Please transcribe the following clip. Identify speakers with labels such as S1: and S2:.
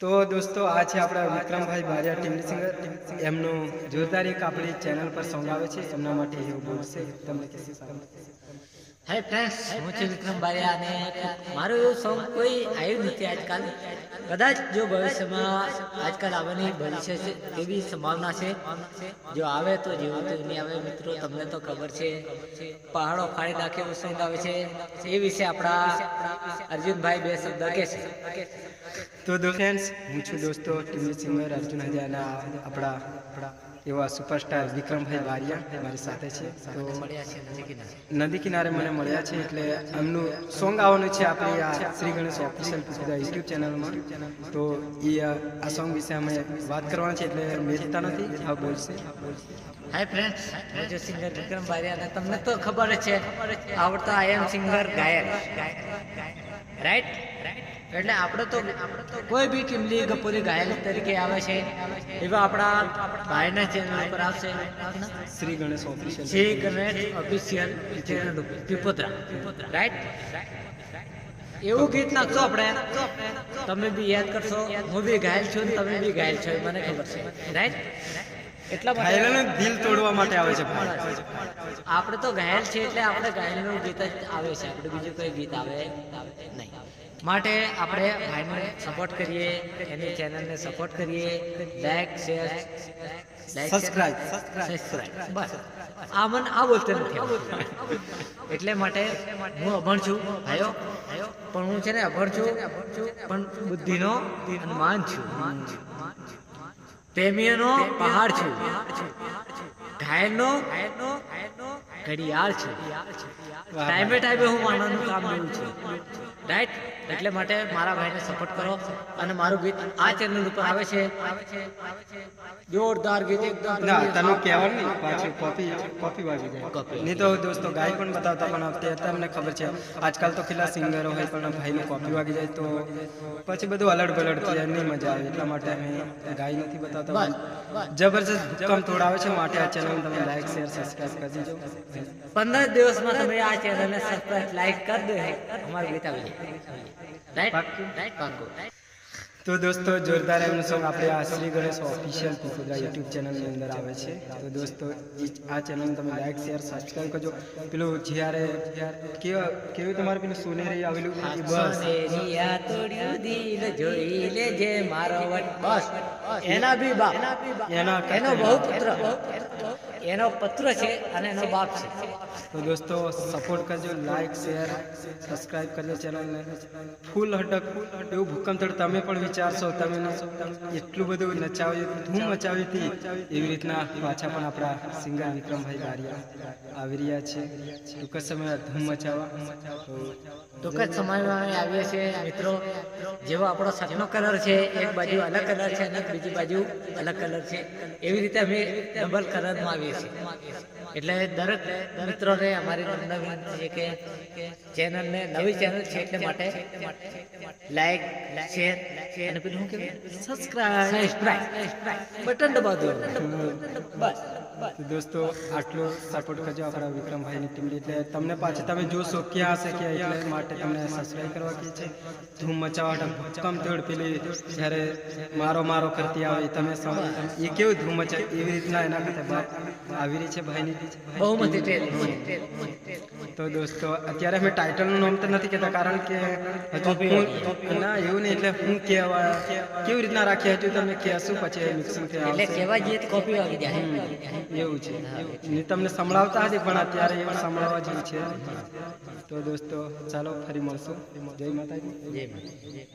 S1: તો દોસ્તો આ છે આપણા વિક્રમભાઈ બારિયા ટીમ સિંગર એમનું જોરદાર એક આપણી ચેનલ પર સોંગ આવે છે એમના માટે એવું બોલશે તમને કેસી સારું
S2: હાય ફ્રેન્ડ્સ, હું છું વિક્રમ બારિયા અને મારું એવું સોંગ કોઈ આવ્યું નથી આજકાલ. કદાચ જો ભવિષ્યમાં આજકાલ આવવાની ભવિષ્ય છે એવી સંભાવના છે. જો આવે તો જેવું તો નહીં આવે. મિત્રો, તમને તો ખબર છે પહાડો ફાડી નાખે એવું સોંગ આવે છે. એ વિશે આપણા અર્જુનભાઈ બે શબ્દ કહે છે.
S1: તો ફ્રેન્ડ્સ, હું છું દોસ્તો ટીમ સિંગર અર્જુન હજાના આપણા એવા સુપરસ્ટાર વિક્રમભાઈ બારિયા મારી સાથે છે. તો નદી કિનારે મને મળ્યા છે એટલે એમનું સોંગ આવવાનું છે આપણી આ શ્રી ગણેશ ઓફિશિયલ યુટ્યુબ ચેનલમાં. તો એ આ સોંગ વિશે અમે વાત કરવાના છે એટલે મેળતા નથી. હા, બોલશે.
S2: હાય ફ્રેન્ડ્સ, હું છું સિંગર વિક્રમ બારિયા અને તમને તો ખબર જ છે આવડતા આઈ એમ સિંગર ગાયક, રાઈટ? એટલે આપણે તો કોઈ બી ટીમલી ગપોરી ગાયક તરીકે આવે છે એવા આપણા ભાઈના ચેનલ પર આવશે
S1: Shri Ganesh official,
S2: Shri Ganesh official channel Pipotara, right? એવું ગીત નાખશો આપણે, તમે બી યાદ કરશો. હું બી ઘાયલ છું, તમે બી ઘાયલ છો, મને ખબર છે, રાઈટ? એટલા
S1: ઘાયલોનું દિલ તોડવા માટે આવે છે.
S2: આપણે તો ઘાયલ છે એટલે આપણે ઘાયલનું ગીત જ આવે છે, આપણે બીજું કોઈ ગીત આવે નહીં. માટે આપણે ભાઈને સપોર્ટ કરીએ, એની ચેનલને સપોર્ટ કરીએ, લાઈક, શેર, સબસ્ક્રાઇબ, બસ. આ મને આ બોલતો નથી. એટલે માટે હું અભણ છું ભાઈઓ, પણ હું છે ને અભણ છું પણ બુદ્ધિનો માન છું, પ્રેમીઓનો પહાડ છું, ઘાયલનો ઘડિયાળ છે. ટાઈમે ટાઈમે હું માનવાનું કામ લેવું છું, રાઈટ? એટલે માટે મારા ભાઈને સપોર્ટ કરો. અને મારું ગીત આ ચેનલ ઉપર આવે છે, જોરદાર ગીત એકદમ.
S1: ના, તને કહેવાનું નહીં, પાછું કોપી વાગી જાય. નહીં તો દોસ્તો ગાય પણ બતાવતા, પણ અત્યારે તમને ખબર છે આજકાલ તો કેટલા સિંગરો હોય પણ ભાઈનું કોપી વાગી જાય તો પછી બધું અલડ બલડ થાય, નહીં મજા આવે. એટલા માટે અમે ગાય નથી બતાવતા. જબરજસ્ત ભૂકંપ તોડાવે છે, માટે આ ચેનલ તમે લાઈક, શેર, સબસ્ક્રાઇબ કરી દેજો.
S2: 15 દિવસમાં તમે આ ચેનલને સબસ્ક્રાઇબ, લાઈક કરી દો, અમારું ગીત આવી જાય, રાઈટ? પાક્કું.
S1: તો દોસ્તો જોરદાર એમનું સોંગ આપણે આ શ્રી ગણેશ ઓફિશિયલ પીપોદરા યુટ્યુબ ચેનલની અંદર આવે છે. તો દોસ્તો આ ચેનલ તમે લાઈક, શેર, સબસ્ક્રાઈબ કરજો. પેલું જ્યારે કેવું તમારે પેલું સોનેરી આવેલું, બસ
S2: જોઈ લેજે મારો વટ, બસ. એના બી બાપ, એનો બહુ પુત્ર, એનો પુત્ર છે અને એનો બાપ છે.
S1: તો દોસ્તો સપોર્ટ કરજો, લાઈક, શેર, સબસ્ક્રાઇબ કરજો ચેનલને. ફૂલ હટક એવું ભૂકંપ તળ તમે પણ વિચારશો, તમે એટલું બધું નચાવ્યું, ધૂમ મચાવી હતી, એવી રીતના પાછા પણ આપણા સિંગર વિક્રમભાઈ બારિયા આવી રહ્યા છે ટૂંક સમયમાં ધૂમ મચાવવા.
S2: ટૂંક જ સમયમાં આવીએ છીએ મિત્રો. જેવો આપણો સપનો કલર છે, એક બાજુ અલગ કલર છે અને બીજી બાજુ અલગ કલર છે, એવી રીતે અમે ડબલ કલરમાં આવીએ છીએ. એટલે દરેક મિત્રોને અમારી વિનંતી છે કે ચેનલને, નવી ચેનલ છે એટલે માટે લાઈક, શેર અને પેલું શું કહેવાય, સબસ્ક્રાઇબ બટન દબાવજો, બસ.
S1: દોસ્તો આટલો સપોર્ટ કરજો આપણા વિક્રમભાઈની ટીમ. એટલે તમને પાછું તમે જોશો ક્યાં હશે ક્યાં, એટલે માટે તમને સબસ્ક્રાઈબ કરવા કહે છે. ધૂમ મચાવટ ભૂકંપ તોડ પેલી જ્યારે મારો કરતી આવે, તમે એ કેવું ધૂમ મચાવે, એવી રીતના એના કરતા આવી રહી છે ભાઈની
S2: બહુમતી.
S1: તો દોસ્તો અત્યારે અમે ટાઇટલનું નામ તો નથી કહેતા, કારણ કે હજુ ના એવું નહીં. એટલે હું કેવી રીતના રાખીએ હજુ તમે કહેશું, પછી મિક્સિંગ થઈ
S2: એટલે કહેવા જઈએ તો કોપી આવી જાય
S1: એવું છે. તમને સંભળાવતા હતી પણ અત્યારે એવું સંભળાવવા જેવું છે. તો દોસ્તો ચાલો ફરી મળશું. જય માતાજી.
S2: જય માતાજી.